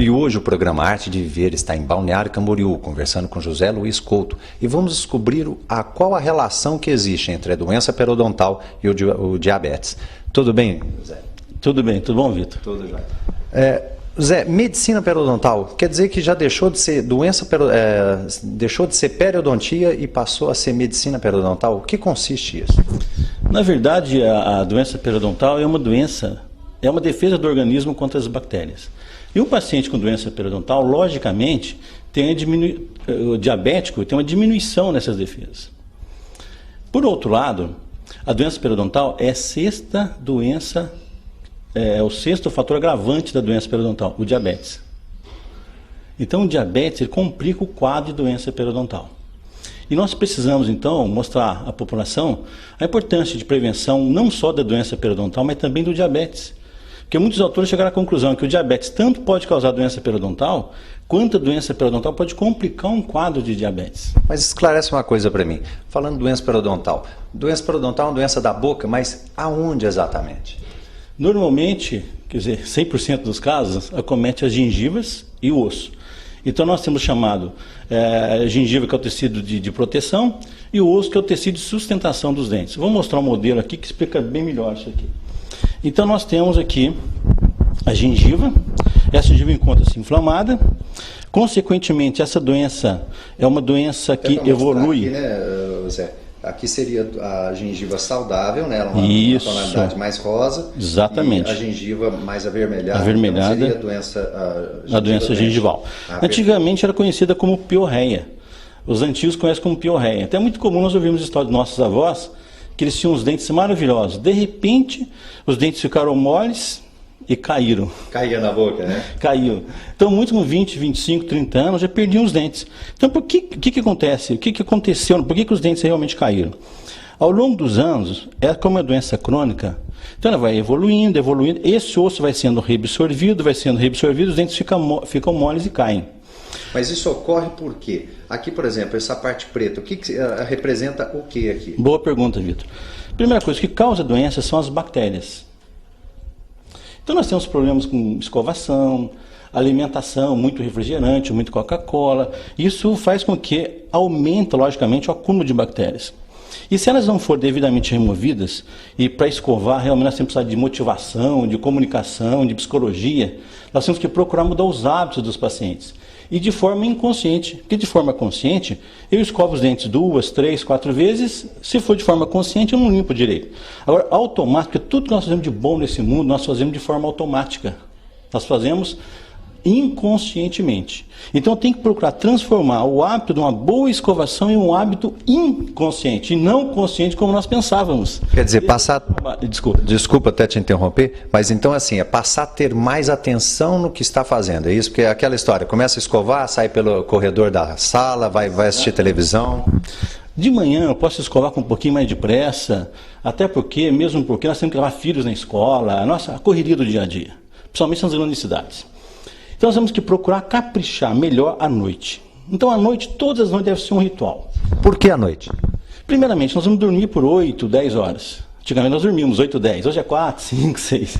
E hoje o programa Arte de Viver está em Balneário Camboriú, conversando com José Luiz Couto, e vamos descobrir qual a relação que existe entre a doença periodontal e o diabetes. Tudo bem, José? Tudo bem, tudo bom, Vitor? Tudo jóia. Zé, medicina periodontal quer dizer que já deixou de ser deixou de ser periodontia e passou a ser medicina periodontal? O que consiste isso? Na verdade, a doença periodontal é uma doença, é uma defesa do organismo contra as bactérias. E um paciente com doença periodontal, logicamente, o diabético tem uma diminuição nessas defesas. Por outro lado, a doença periodontal é a sexta doença, é o sexto fator agravante da doença periodontal, o diabetes. Então, o diabetes ele complica o quadro de doença periodontal. E nós precisamos, então, mostrar à população a importância de prevenção não só da doença periodontal, mas também do diabetes. Porque muitos autores chegaram à conclusão que o diabetes tanto pode causar doença periodontal, quanto a doença periodontal pode complicar um quadro de diabetes. Mas esclarece uma coisa para mim. Falando de doença periodontal é uma doença da boca, mas aonde exatamente? Normalmente, quer dizer, 100% dos casos, acomete as gengivas e o osso. Então nós temos chamado a gengiva, que é o tecido de proteção, e o osso, que é o tecido de sustentação dos dentes. Vou mostrar um modelo aqui que explica bem melhor isso aqui. Então nós temos aqui a gengiva, essa gengiva encontra-se inflamada, consequentemente essa doença é uma doença que evolui... Aqui, né, Zé? Aqui seria a gengiva saudável, né? Uma tonalidade mais rosa. Exatamente. E a gengiva mais avermelhada. Avermelhada. Então seria a doença gengival. Antigamente era conhecida como piorreia. Os antigos conhecem como piorreia. Até é muito comum nós ouvirmos histórias dos nossos avós que eles tinham os dentes maravilhosos. De repente, os dentes ficaram moles e caíram. Caía na boca, né? Caiu. Então, muitos com 20, 25, 30 anos já perdiam os dentes. Então, o que acontece? O que aconteceu? Por que os dentes realmente caíram? Ao longo dos anos, é como uma doença crônica, então ela vai evoluindo, esse osso vai sendo reabsorvido, os dentes ficam moles e caem. Mas isso ocorre por quê? Aqui, por exemplo, essa parte preta, o que representa o que aqui? Boa pergunta, Vitor. Primeira coisa, o que causa a doença são as bactérias. Então nós temos problemas com escovação, alimentação, muito refrigerante, muito Coca-Cola. Isso faz com que aumente, logicamente, o acúmulo de bactérias. E se elas não forem devidamente removidas, e para escovar, realmente nós temos que precisar de motivação, de comunicação, de psicologia, nós temos que procurar mudar os hábitos dos pacientes. E de forma inconsciente, porque de forma consciente, eu escovo os dentes 2, 3, 4 vezes, se for de forma consciente, eu não limpo direito. Agora, automático, tudo que nós fazemos de bom nesse mundo, nós fazemos de forma automática. Nós fazemos inconscientemente. Então, tem que procurar transformar o hábito de uma boa escovação em um hábito inconsciente, e não consciente como nós pensávamos. Quer dizer, Desculpa até te interromper, mas então assim, é passar a ter mais atenção no que está fazendo, é isso? Porque é aquela história, começa a escovar, sai pelo corredor da sala, vai assistir televisão. De manhã eu posso escovar com um pouquinho mais de pressa, mesmo porque nós temos que levar filhos na escola, a correria do dia a dia, principalmente nas grandes cidades. Então nós temos que procurar caprichar melhor à noite. Então à noite, todas as noites deve ser um ritual. Por que à noite? Primeiramente, nós vamos dormir por 8, 10 horas. Antigamente nós dormíamos 8, 10, hoje é 4, 5, 6.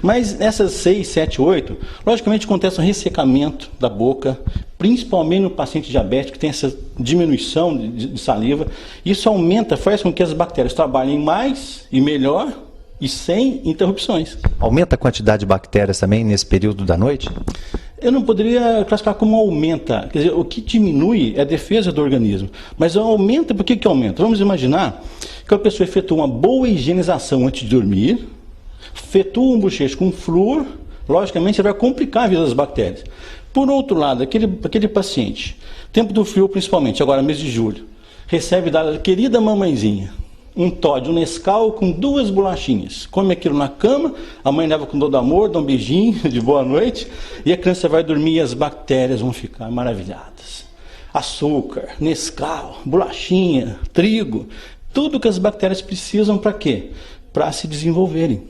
Mas nessas 6, 7, 8, logicamente acontece um ressecamento da boca, principalmente no paciente diabético, que tem essa diminuição de saliva. Isso faz com que as bactérias trabalhem mais e melhor e sem interrupções. Aumenta a quantidade de bactérias também nesse período da noite? Eu não poderia classificar como aumenta. Quer dizer, o que diminui é a defesa do organismo. Mas aumenta, por que aumenta? Vamos imaginar que a pessoa efetua uma boa higienização antes de dormir, efetua um bochecho com flúor, logicamente vai complicar a vida das bactérias. Por outro lado, aquele paciente, tempo do frio principalmente, agora mês de julho, recebe da querida mamãezinha um Toddy, um Nescau com 2 bolachinhas. Come aquilo na cama, a mãe leva com todo amor, dá um beijinho de boa noite, e a criança vai dormir e as bactérias vão ficar maravilhadas. Açúcar, Nescau, bolachinha, trigo, tudo que as bactérias precisam para quê? Para se desenvolverem.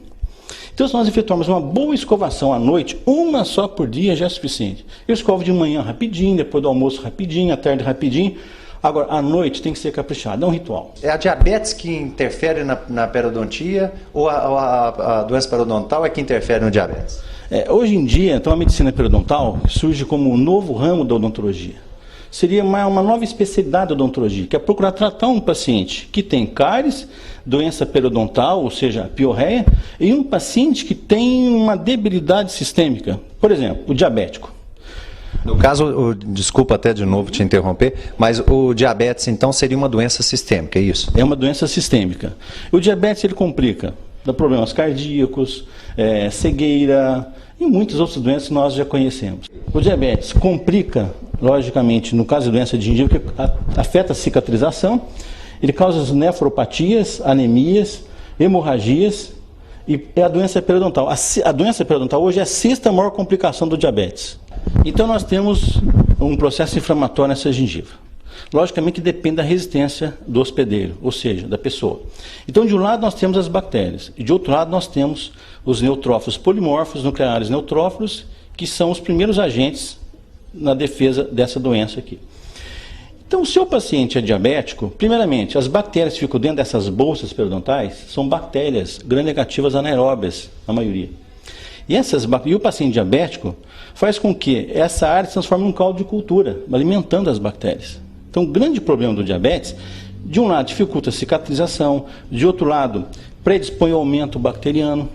Então, se nós efetuarmos uma boa escovação à noite, uma só por dia já é suficiente. Eu escovo de manhã rapidinho, depois do almoço rapidinho, à tarde rapidinho. Agora, à noite tem que ser caprichado, é um ritual. É a diabetes que interfere na periodontia ou a doença periodontal é que interfere no diabetes? Hoje em dia, então, a medicina periodontal surge como um novo ramo da odontologia. Seria uma nova especialidade da odontologia, que é procurar tratar um paciente que tem cáries, doença periodontal, ou seja, piorreia, e um paciente que tem uma debilidade sistêmica, por exemplo, o diabético. No caso, desculpa até de novo te interromper, mas o diabetes então seria uma doença sistêmica, é isso? É uma doença sistêmica. O diabetes ele complica, dá problemas cardíacos, cegueira e muitas outras doenças que nós já conhecemos. O diabetes complica, logicamente, no caso de doença de gengiva, que afeta a cicatrização, ele causa nefropatias, anemias, hemorragias e é a doença periodontal. A doença periodontal hoje é a sexta maior complicação do diabetes. Então nós temos um processo inflamatório nessa gengiva. Logicamente depende da resistência do hospedeiro, ou seja, da pessoa. Então de um lado nós temos as bactérias e de outro lado nós temos os neutrófilos polimorfos, nucleares neutrófilos, que são os primeiros agentes na defesa dessa doença aqui. Então, se o paciente é diabético, primeiramente, as bactérias que ficam dentro dessas bolsas periodontais são bactérias gram-negativas anaeróbias, a maioria. E o paciente diabético faz com que essa área se transforme em um caldo de cultura, alimentando as bactérias. Então, o grande problema do diabetes, de um lado, dificulta a cicatrização, de outro lado, predispõe ao aumento bacteriano.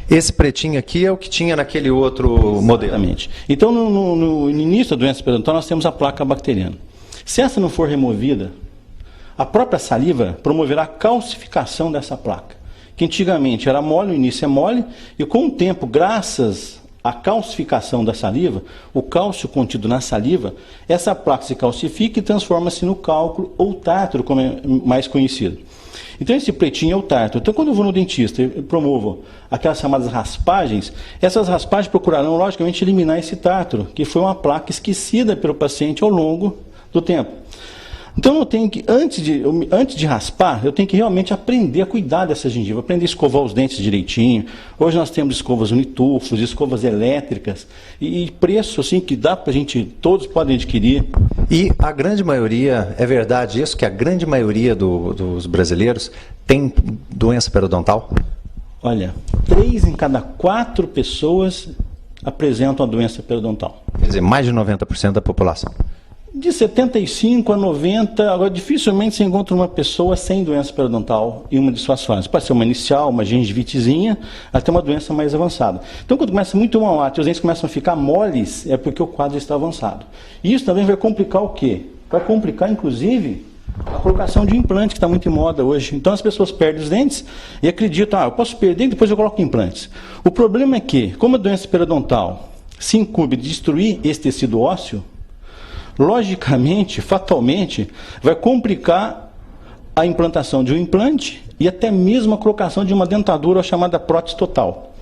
Esse pretinho aqui é o que tinha naquele outro modelo. Exatamente. Então, no início da doença periodontal, nós temos a placa bacteriana. Se essa não for removida, a própria saliva promoverá a calcificação dessa placa, que antigamente era mole, no início é mole, e com o tempo, graças à calcificação da saliva, o cálcio contido na saliva, essa placa se calcifica e transforma-se no cálculo ou tártaro, como é mais conhecido. Então esse pretinho é o tártaro. Então quando eu vou no dentista e promovo aquelas chamadas raspagens, essas raspagens procurarão logicamente eliminar esse tártaro, que foi uma placa esquecida pelo paciente ao longo do tempo. Então eu tenho que, antes de raspar, eu tenho que realmente aprender a cuidar dessa gengiva, aprender a escovar os dentes direitinho. Hoje nós temos escovas unitufos, escovas elétricas, e preço assim que dá pra gente, todos podem adquirir. E a grande maioria, é verdade isso, que a grande maioria dos brasileiros tem doença periodontal? Olha, 3 em cada 4 pessoas apresentam a doença periodontal. Quer dizer, mais de 90% da população. De 75 a 90, agora dificilmente se encontra uma pessoa sem doença periodontal em uma de suas fases. Pode ser uma inicial, uma gengivitezinha, até uma doença mais avançada. Então, quando começa muito mal ato e os dentes começam a ficar moles, é porque o quadro está avançado. E isso também vai complicar o quê? Vai complicar, inclusive, a colocação de implante, que está muito em moda hoje. Então, as pessoas perdem os dentes e acreditam, eu posso perder e depois eu coloco implantes. O problema é que, como a doença periodontal se incumbe de destruir esse tecido ósseo, logicamente, fatalmente, vai complicar a implantação de um implante e até mesmo a colocação de uma dentadura chamada prótese total.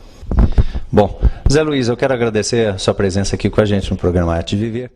Bom, Zé Luiz, eu quero agradecer a sua presença aqui com a gente no programa Arte de Viver.